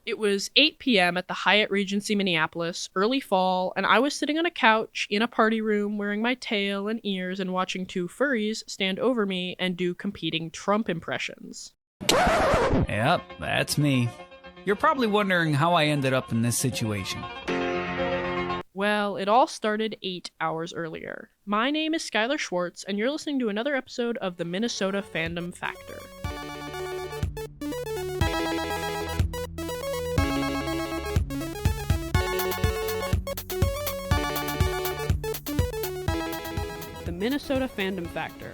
It was 8 p.m. at the Hyatt Regency Minneapolis, early fall, and I was sitting on a couch in a party room wearing my tail and ears and watching two furries stand over me and do competing Trump impressions. Yep, that's me. You're probably wondering how I ended up in this situation. Well, it all started 8 hours earlier. My name is Skylar Schwartz, and you're listening to another episode of the Minnesota Fandom Factor. The Minnesota Fandom Factor.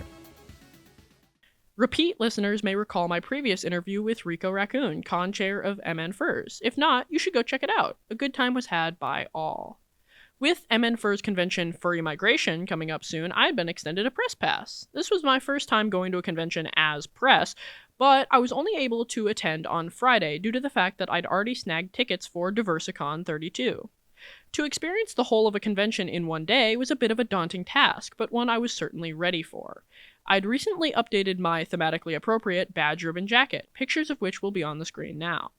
Repeat listeners may recall my previous interview with Rico Raccoon, con chair of MN Furs. If not, you should go check it out. A good time was had by all. With MN Furs convention Furry Migration coming up soon, I had been extended a press pass. This was my first time going to a convention as press, but I was only able to attend on Friday due to the fact that I'd already snagged tickets for Diversicon 32. To experience the whole of a convention in one day was a bit of a daunting task, but one I was certainly ready for. I'd recently updated my thematically appropriate badge ribbon jacket, pictures of which will be on the screen now.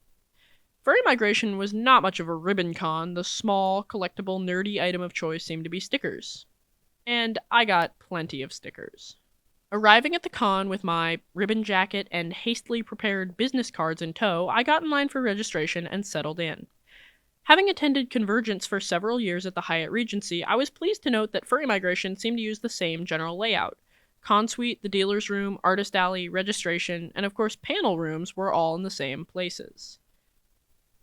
Furry Migration was not much of a ribbon con. The small, collectible, nerdy item of choice seemed to be stickers. And I got plenty of stickers. Arriving at the con with my ribbon jacket and hastily prepared business cards in tow, I got in line for registration and settled in. Having attended Convergence for several years at the Hyatt Regency, I was pleased to note that Furry Migration seemed to use the same general layout. Con Suite, the dealer's room, artist alley, registration, and of course panel rooms were all in the same places.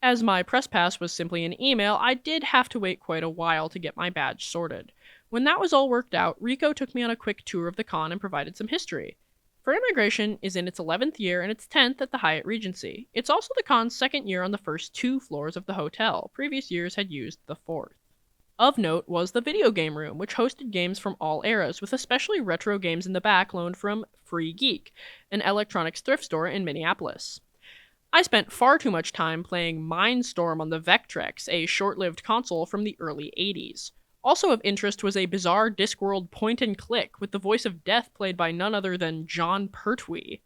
As my press pass was simply an email, I did have to wait quite a while to get my badge sorted. When that was all worked out, Rico took me on a quick tour of the con and provided some history. Furry Migration is in its 11th year and its 10th at the Hyatt Regency. It's also the con's second year on the first 2 floors of the hotel. Previous years had used the 4th. Of note was the video game room, which hosted games from all eras, with especially retro games in the back loaned from Free Geek, an electronics thrift store in Minneapolis. I spent far too much time playing Mindstorm on the Vectrex, a short-lived console from the early 80s. Also of interest was a bizarre Discworld point-and-click, with the voice of Death played by none other than John Pertwee.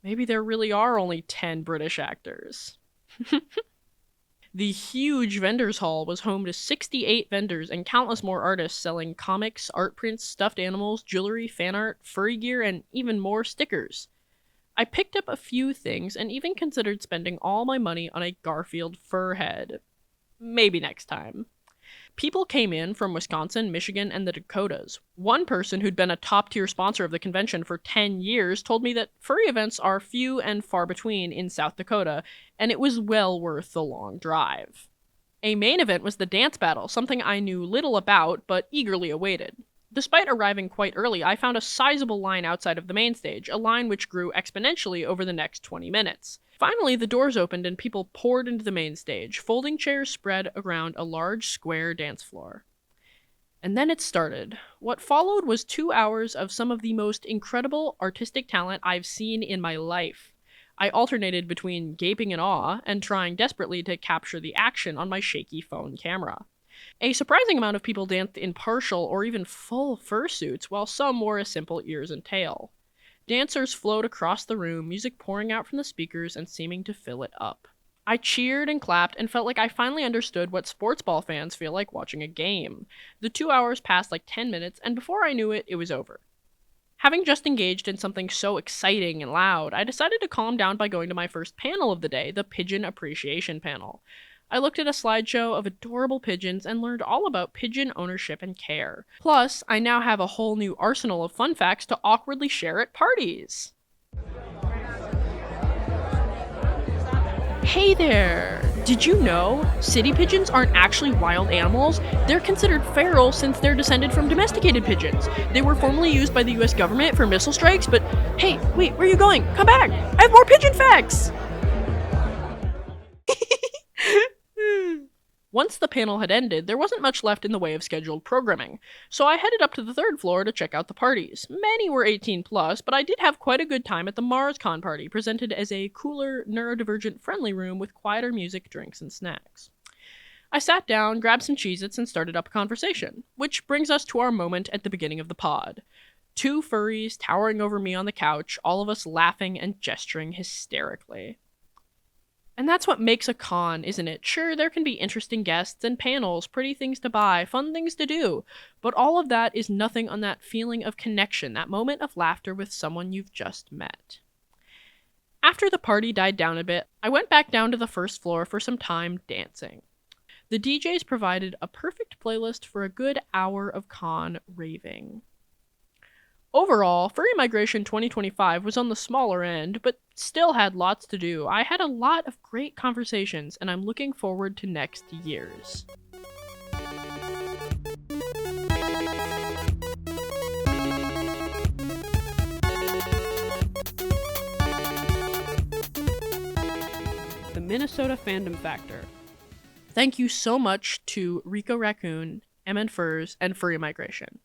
Maybe there really are only 10 British actors. The huge vendors hall was home to 68 vendors and countless more artists selling comics, art prints, stuffed animals, jewelry, fan art, furry gear, and even more stickers. I picked up a few things and even considered spending all my money on a Garfield fur head. Maybe next time. People came in from Wisconsin, Michigan, and the Dakotas. One person who'd been a top-tier sponsor of the convention for 10 years told me that furry events are few and far between in South Dakota, and it was well worth the long drive. A main event was the dance battle, something I knew little about but eagerly awaited. Despite arriving quite early, I found a sizable line outside of the main stage, a line which grew exponentially over the next 20 minutes. Finally, the doors opened and people poured into the main stage, folding chairs spread around a large square dance floor. And then it started. What followed was 2 hours of some of the most incredible artistic talent I've seen in my life. I alternated between gaping in awe and trying desperately to capture the action on my shaky phone camera. A surprising amount of people danced in partial or even full fursuits, while some wore a simple ears and tail. Dancers flowed across the room, music pouring out from the speakers and seeming to fill it up. I cheered and clapped and felt like I finally understood what sports ball fans feel like watching a game. The 2 hours passed like 10 minutes, and before I knew it, it was over. Having just engaged in something so exciting and loud, I decided to calm down by going to my first panel of the day, the Pigeon Appreciation Panel. I looked at a slideshow of adorable pigeons and learned all about pigeon ownership and care. Plus, I now have a whole new arsenal of fun facts to awkwardly share at parties. Hey there! Did you know? City pigeons aren't actually wild animals. They're considered feral since they're descended from domesticated pigeons. They were formerly used by the US government for missile strikes, but hey, wait, where are you going? Come back! I have more pigeon facts! Once the panel had ended, there wasn't much left in the way of scheduled programming, so I headed up to the 3rd floor to check out the parties. Many were 18 plus, but I did have quite a good time at the MarsCon party, presented as a cooler, neurodivergent friendly room with quieter music, drinks, and snacks. I sat down, grabbed some Cheez-Its, and started up a conversation, which brings us to our moment at the beginning of the pod. 2 furries towering over me on the couch, all of us laughing and gesturing hysterically. And that's what makes a con, isn't it? Sure, there can be interesting guests and panels, pretty things to buy, fun things to do, but all of that is nothing on that feeling of connection, that moment of laughter with someone you've just met. After the party died down a bit, I went back down to the first floor for some time dancing. The DJs provided a perfect playlist for a good hour of con raving. Overall, Furry Migration 2025 was on the smaller end, but still had lots to do. I had a lot of great conversations, and I'm looking forward to next year's. The Minnesota Fandom Factor. Thank you so much to Rico Raccoon, MN Furs, and Furry Migration.